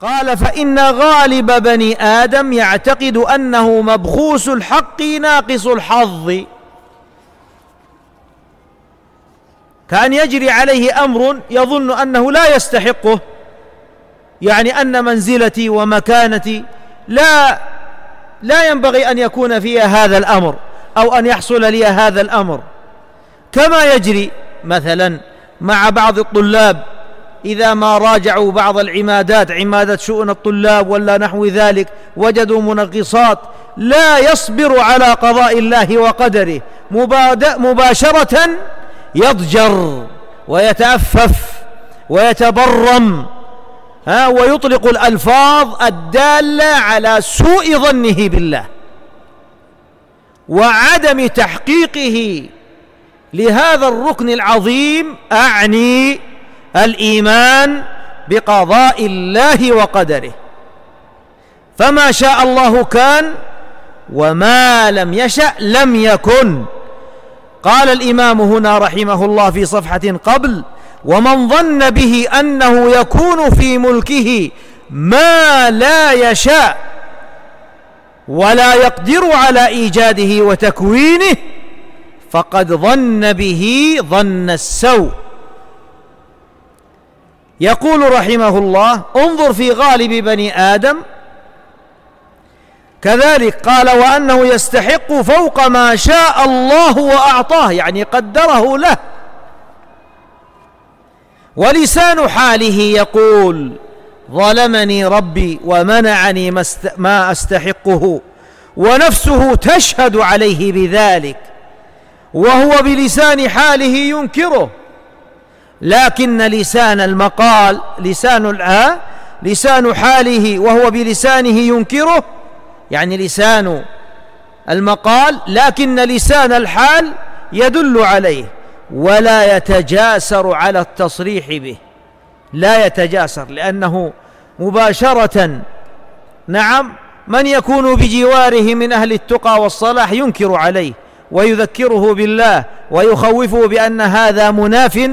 قال: فإن غالب بني آدم يعتقد أنه مبخوس الحق ناقص الحظ، كأن يجري عليه أمر يظن أنه لا يستحقه، يعني أن منزلتي ومكانتي لا ينبغي أن يكون فيها هذا الأمر أو أن يحصل لي هذا الأمر، كما يجري مثلا مع بعض الطلاب إذا ما راجعوا بعض العمادات، عمادة شؤون الطلاب ولا نحو ذلك، وجدوا منغصات، لا يصبر على قضاء الله وقدره، مباشرة يضجر ويتأفف ويتبرم ويطلق الألفاظ الدالة على سوء ظنه بالله وعدم تحقيقه لهذا الركن العظيم، أعني الإيمان بقضاء الله وقدره. فما شاء الله كان وما لم يشأ لم يكن. قال الإمام هنا رحمه الله في صفحة قبل: ومن ظن به أنه يكون في ملكه ما لا يشاء ولا يقدر على إيجاده وتكوينه فقد ظن به ظن السوء. يقول رحمه الله: انظر في غالب بني آدم كذلك. قال: وأنه يستحق فوق ما شاء الله وأعطاه، يعني قدره له. ولسان حاله يقول: ظلمني ربي ومنعني ما أستحقه، ونفسه تشهد عليه بذلك، وهو بلسان حاله ينكره. لكن لسان المقال لسان حاله وهو بلسانه ينكره، يعني لسان المقال، لكن لسان الحال يدل عليه، ولا يتجاسر على التصريح به، لا يتجاسر، لأنه مباشرة نعم من يكون بجواره من أهل التقى والصلاح ينكر عليه ويذكره بالله ويخوفه بأن هذا مناف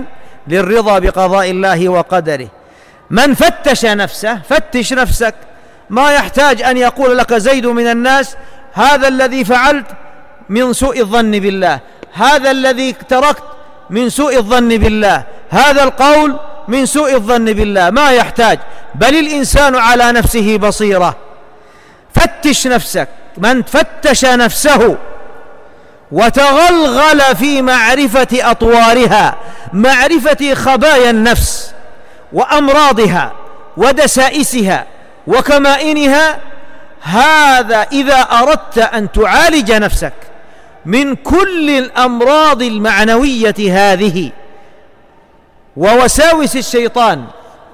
للرضا بقضاء الله وقدره. من فتش نفسه، فتش نفسك، ما يحتاج أن يقول لك زيد من الناس: هذا الذي فعلت من سوء الظن بالله، هذا الذي تركت من سوء الظن بالله، هذا القول من سوء الظن بالله، ما يحتاج، بل الإنسان على نفسه بصيرة. فتش نفسك. من فتش نفسه وتغلغل في معرفة أطوارها، معرفة خبايا النفس وأمراضها ودسائسها وكمائنها، هذا إذا أردت أن تعالج نفسك من كل الأمراض المعنوية هذه ووساوس الشيطان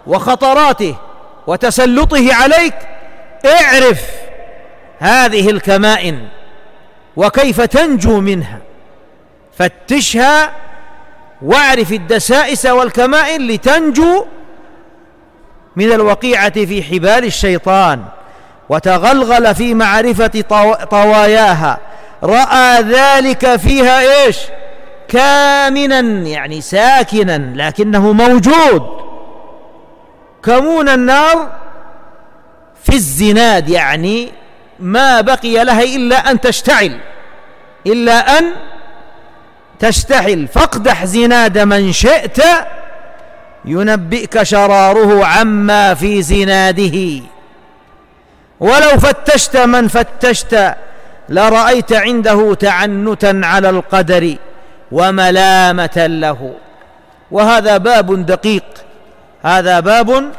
وخطراته وتسلطه عليك، اعرف هذه الكمائن وكيف تنجو منها، فتشها واعرف الدسائس والكمائن لتنجو من الوقيعة في حبال الشيطان. وتغلغل في معرفة طواياها، رأى ذلك فيها إيش؟ كامنا، يعني ساكنا لكنه موجود. كمون النار في الزناد، يعني ما بقي لها إلا أن تشتعل، إلا أن تشتعل. فاقدح زناد من شئت ينبئك شراره عما في زناده، ولو فتشت من فتشت لرأيت عنده تعنتا على القدر وملامة له. وهذا باب دقيق، هذا باب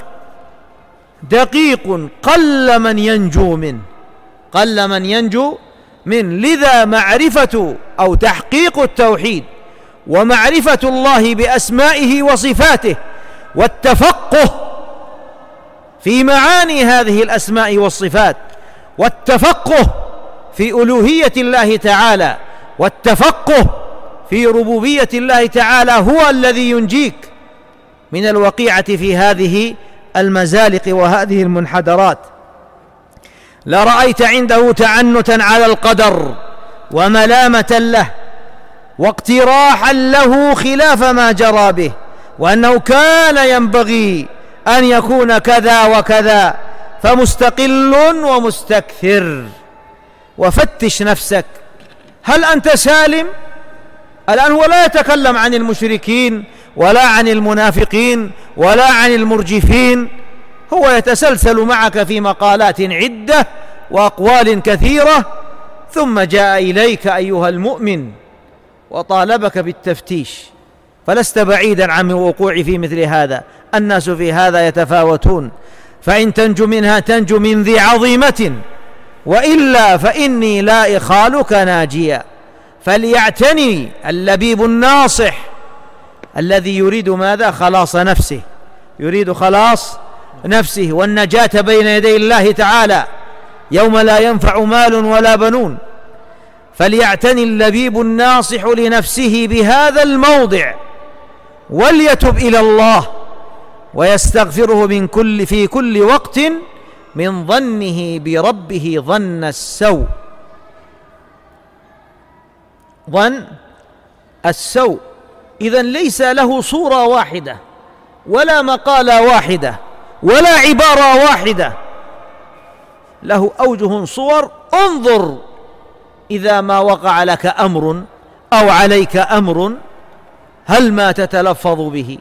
دقيق قل من ينجو منه، قل من ينجو منه. لذا معرفة أو تحقيق التوحيد ومعرفة الله بأسمائه وصفاته والتفقه في معاني هذه الأسماء والصفات، والتفقه في ألوهية الله تعالى، والتفقه في ربوبية الله تعالى، هو الذي ينجيك من الوقيعة في هذه المزالق وهذه المنحدرات. لرأيت عنده تعنتا على القدر وملامة له واقتراحا له خلاف ما جرى به، وأنه كان ينبغي أن يكون كذا وكذا، فمستقل ومستكثر. وفتش نفسك، هل أنت سالم؟ الآن هو لا يتكلم عن المشركين ولا عن المنافقين ولا عن المرجفين، هو يتسلسل معك في مقالات عدة وأقوال كثيرة، ثم جاء إليك أيها المؤمن وطالبك بالتفتيش. فلست بعيدا عن الوقوع في مثل هذا. الناس في هذا يتفاوتون، فإن تنجو منها تنجو من ذي عظيمة، وإلا فإني لا إخالك ناجيا. فليعتني اللبيب الناصح الذي يريد ماذا؟ خلاص نفسه، يريد خلاص نفسه والنجاة بين يدي الله تعالى يوم لا ينفع مال ولا بنون. فليعتني اللبيب الناصح لنفسه بهذا الموضع، وليتب إلى الله ويستغفره في كل وقت من ظنه بربه ظن السوء. ظن السوء إذن ليس له صورة واحدة ولا مقالة واحدة ولا عبارة واحدة، له أوجه صور. انظر إذا ما وقع لك أمر أو عليك أمر، هل ما تتلفظ به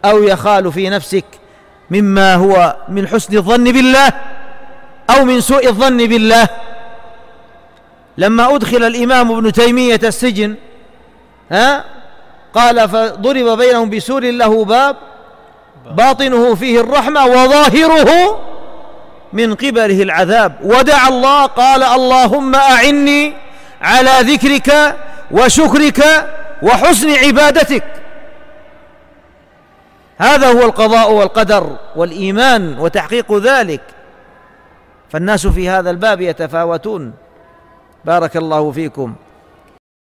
أو يخال في نفسك مما هو من حسن الظن بالله أو من سوء الظن بالله؟ لما أدخل الإمام ابن تيمية السجن قال فضرب بينهم بسور له باب باطنه فيه الرحمة وظاهره من قبله العذاب، ودعا الله قال اللهم أعني على ذكرك وشكرك وحسن عبادتك. هذا هو القضاء والقدر والإيمان وتحقيق ذلك. فالناس في هذا الباب يتفاوتون. بارك الله فيكم.